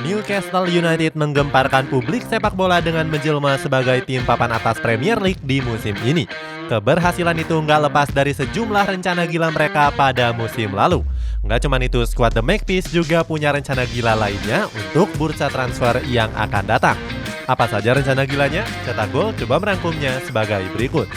Newcastle United menggemparkan publik sepak bola dengan menjelma sebagai tim papan atas Premier League di musim ini. Keberhasilan itu nggak lepas dari sejumlah rencana gila mereka pada musim lalu. Nggak cuma itu, skuad The Magpies juga punya rencana gila lainnya untuk bursa transfer yang akan datang. Apa saja rencana gilanya? Cetak Gol coba merangkumnya sebagai berikut.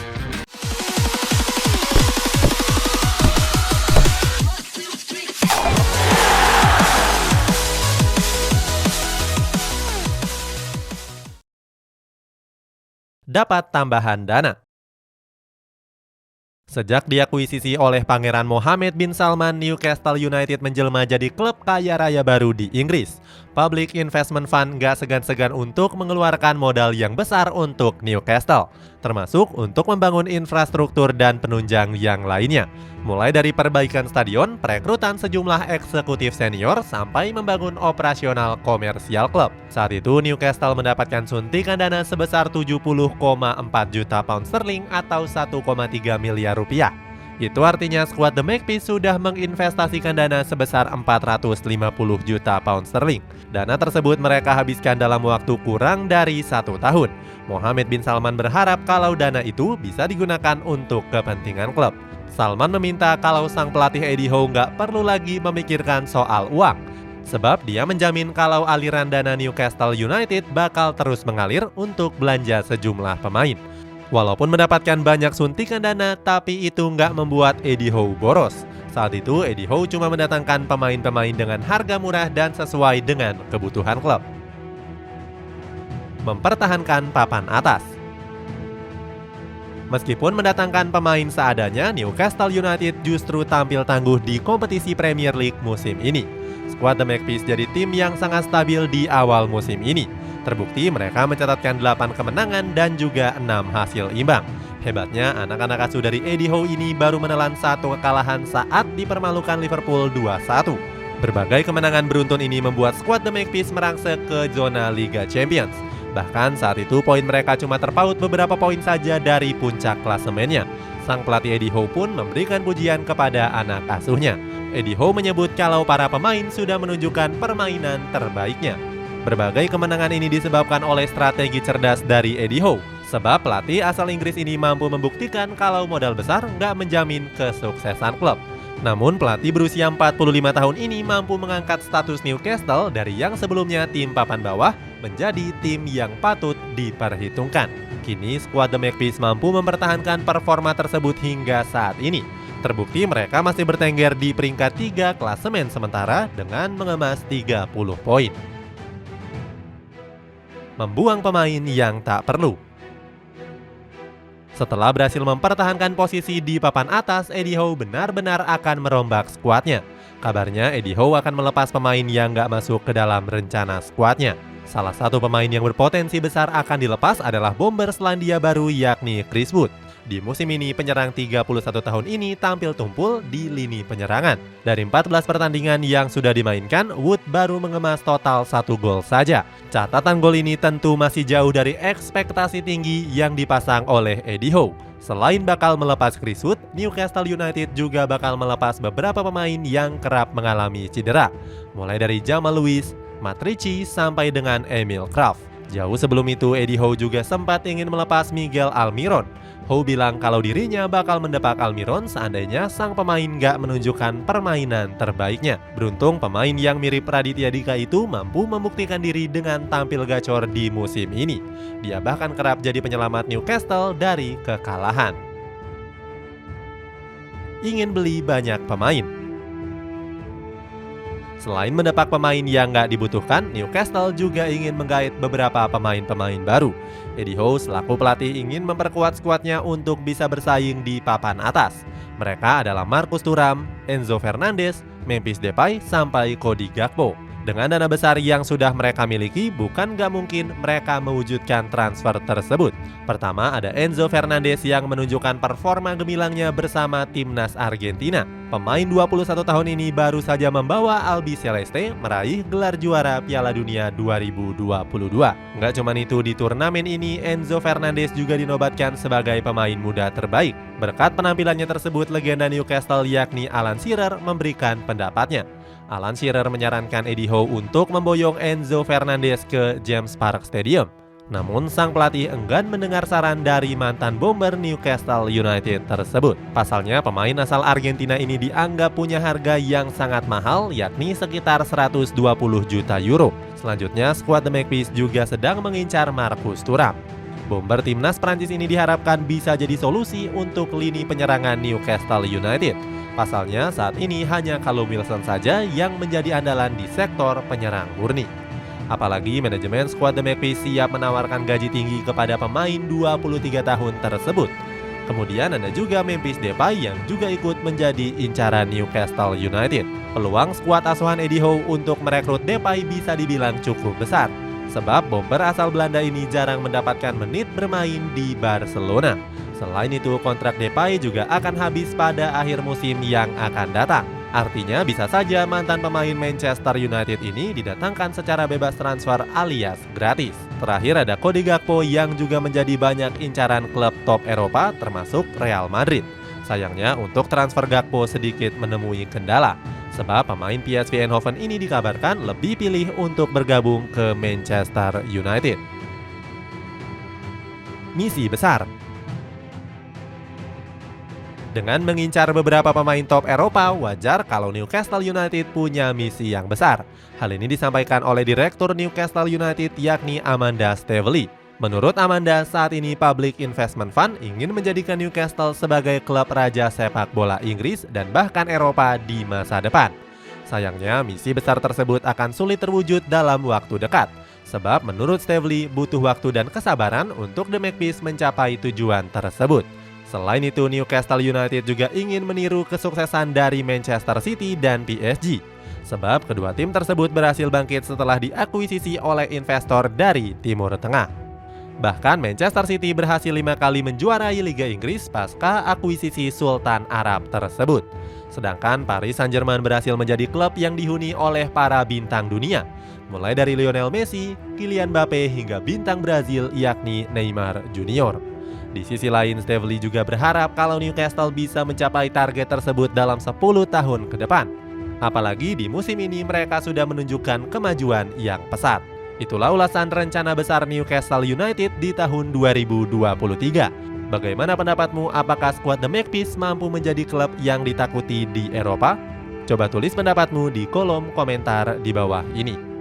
Dapat tambahan dana. Sejak diakuisisi oleh Pangeran Mohammed bin Salman, Newcastle United menjelma jadi klub kaya raya baru di Inggris. Public Investment Fund gak segan-segan untuk mengeluarkan modal yang besar untuk Newcastle, termasuk untuk membangun infrastruktur dan penunjang yang lainnya. Mulai dari perbaikan stadion, perekrutan sejumlah eksekutif senior, sampai membangun operasional komersial klub. Saat itu Newcastle mendapatkan suntikan dana sebesar 70,4 juta pound sterling atau 1,3 miliar rupiah. Itu artinya skuad The Magpies sudah menginvestasikan dana sebesar 450 juta pound sterling. Dana tersebut mereka habiskan dalam waktu kurang dari 1 tahun. Mohammed bin Salman berharap kalau dana itu bisa digunakan untuk kepentingan klub. Salman meminta kalau sang pelatih Eddie Howe nggak perlu lagi memikirkan soal uang, sebab dia menjamin kalau aliran dana Newcastle United bakal terus mengalir untuk belanja sejumlah pemain. Walaupun mendapatkan banyak suntikan dana, tapi itu nggak membuat Eddie Howe boros. Saat itu Eddie Howe cuma mendatangkan pemain-pemain dengan harga murah dan sesuai dengan kebutuhan klub. Mempertahankan papan atas. Meskipun mendatangkan pemain seadanya, Newcastle United justru tampil tangguh di kompetisi Premier League musim ini. Skuad The Magpies jadi tim yang sangat stabil di awal musim ini. Terbukti mereka mencatatkan 8 kemenangan dan juga 6 hasil imbang. Hebatnya, anak-anak asuh dari Eddie Howe ini baru menelan 1 kekalahan saat dipermalukan Liverpool 2-1. Berbagai kemenangan beruntun ini membuat skuad The Magpies merangsek ke zona Liga Champions. Bahkan saat itu poin mereka cuma terpaut beberapa poin saja dari puncak klasemennya. Sang pelatih Eddie Howe pun memberikan pujian kepada anak asuhnya. Eddie Howe menyebut kalau para pemain sudah menunjukkan permainan terbaiknya. Berbagai kemenangan ini disebabkan oleh strategi cerdas dari Eddie Howe. Sebab pelatih asal Inggris ini mampu membuktikan kalau modal besar nggak menjamin kesuksesan klub. Namun pelatih berusia 45 tahun ini mampu mengangkat status Newcastle dari yang sebelumnya tim papan bawah menjadi tim yang patut diperhitungkan. Kini skuad The Magpies mampu mempertahankan performa tersebut hingga saat ini. Terbukti mereka masih bertengger di peringkat 3 klasemen sementara dengan mengemas 30 poin. Membuang pemain yang tak perlu. Setelah berhasil mempertahankan posisi di papan atas, Eddie Howe benar-benar akan merombak skuadnya. Kabarnya Eddie Howe akan melepas pemain yang nggak masuk ke dalam rencana skuadnya. Salah satu pemain yang berpotensi besar akan dilepas adalah bomber Selandia Baru yakni Chris Wood. Di musim ini, penyerang 31 tahun ini tampil tumpul di lini penyerangan. Dari 14 pertandingan yang sudah dimainkan, Wood baru mengemas total 1 gol saja. Catatan gol ini tentu masih jauh dari ekspektasi tinggi yang dipasang oleh Eddie Howe. Selain bakal melepas Chris Wood, Newcastle United juga bakal melepas beberapa pemain yang kerap mengalami cedera. Mulai dari Jamal Lewis, Matt Ritchie, sampai dengan Emil Krafth. Jauh sebelum itu, Eddie Howe juga sempat ingin melepas Miguel Almiron. Howe bilang kalau dirinya bakal mendepak Almiron seandainya sang pemain nggak menunjukkan permainan terbaiknya. Beruntung pemain yang mirip Raditya Dika itu mampu membuktikan diri dengan tampil gacor di musim ini. Dia bahkan kerap jadi penyelamat Newcastle dari kekalahan. Ingin beli banyak pemain. Selain mendepak pemain yang nggak dibutuhkan, Newcastle juga ingin menggait beberapa pemain-pemain baru. Eddie Howe selaku pelatih ingin memperkuat skuadnya untuk bisa bersaing di papan atas. Mereka adalah Marcus Thuram, Enzo Fernandez, Memphis Depay, sampai Cody Gakpo. Dengan dana besar yang sudah mereka miliki, bukan gak mungkin mereka mewujudkan transfer tersebut. Pertama, ada Enzo Fernandez yang menunjukkan performa gemilangnya bersama timnas Argentina. Pemain 21 tahun ini baru saja membawa Albi Celeste meraih gelar juara Piala Dunia 2022. Nggak cuma itu, di turnamen ini Enzo Fernandez juga dinobatkan sebagai pemain muda terbaik. Berkat penampilannya tersebut, legenda Newcastle yakni Alan Shearer memberikan pendapatnya. Alan Shearer menyarankan Eddie Howe untuk memboyong Enzo Fernandez ke James Park Stadium. Namun sang pelatih enggan mendengar saran dari mantan bomber Newcastle United tersebut. Pasalnya pemain asal Argentina ini dianggap punya harga yang sangat mahal, yakni sekitar 120 juta euro. Selanjutnya, skuad The Magpies juga sedang mengincar Marcus Thuram. Bomber timnas Prancis ini diharapkan bisa jadi solusi untuk lini penyerangan Newcastle United. Pasalnya saat ini hanya Callum Wilson saja yang menjadi andalan di sektor penyerang murni. Apalagi manajemen skuad The Magpies siap menawarkan gaji tinggi kepada pemain 23 tahun tersebut. Kemudian ada juga Memphis Depay yang juga ikut menjadi incaran Newcastle United. Peluang skuad asuhan Eddie Howe untuk merekrut Depay bisa dibilang cukup besar, sebab bomber asal Belanda ini jarang mendapatkan menit bermain di Barcelona. Selain itu, kontrak Depay juga akan habis pada akhir musim yang akan datang. Artinya bisa saja mantan pemain Manchester United ini didatangkan secara bebas transfer alias gratis. Terakhir ada Cody Gakpo yang juga menjadi banyak incaran klub top Eropa termasuk Real Madrid. Sayangnya untuk transfer Gakpo sedikit menemui kendala, sebab pemain PSV Eindhoven ini dikabarkan lebih pilih untuk bergabung ke Manchester United. Misi besar. Dengan mengincar beberapa pemain top Eropa, wajar kalau Newcastle United punya misi yang besar. Hal ini disampaikan oleh Direktur Newcastle United yakni Amanda Staveley. Menurut Amanda, saat ini Public Investment Fund ingin menjadikan Newcastle sebagai klub raja sepak bola Inggris dan bahkan Eropa di masa depan. Sayangnya, misi besar tersebut akan sulit terwujud dalam waktu dekat. Sebab menurut Staveley butuh waktu dan kesabaran untuk The Magpies mencapai tujuan tersebut. Selain itu, Newcastle United juga ingin meniru kesuksesan dari Manchester City dan PSG. Sebab kedua tim tersebut berhasil bangkit setelah diakuisisi oleh investor dari Timur Tengah. Bahkan Manchester City berhasil 5 kali menjuarai Liga Inggris pasca akuisisi Sultan Arab tersebut. Sedangkan Paris Saint-Germain berhasil menjadi klub yang dihuni oleh para bintang dunia. Mulai dari Lionel Messi, Kylian Mbappe hingga bintang Brazil yakni Neymar Junior. Di sisi lain, Staveley juga berharap kalau Newcastle bisa mencapai target tersebut dalam 10 tahun ke depan. Apalagi di musim ini mereka sudah menunjukkan kemajuan yang pesat. Itulah ulasan rencana besar Newcastle United di tahun 2023. Bagaimana pendapatmu? Apakah skuad The Magpies mampu menjadi klub yang ditakuti di Eropa? Coba tulis pendapatmu di kolom komentar di bawah ini.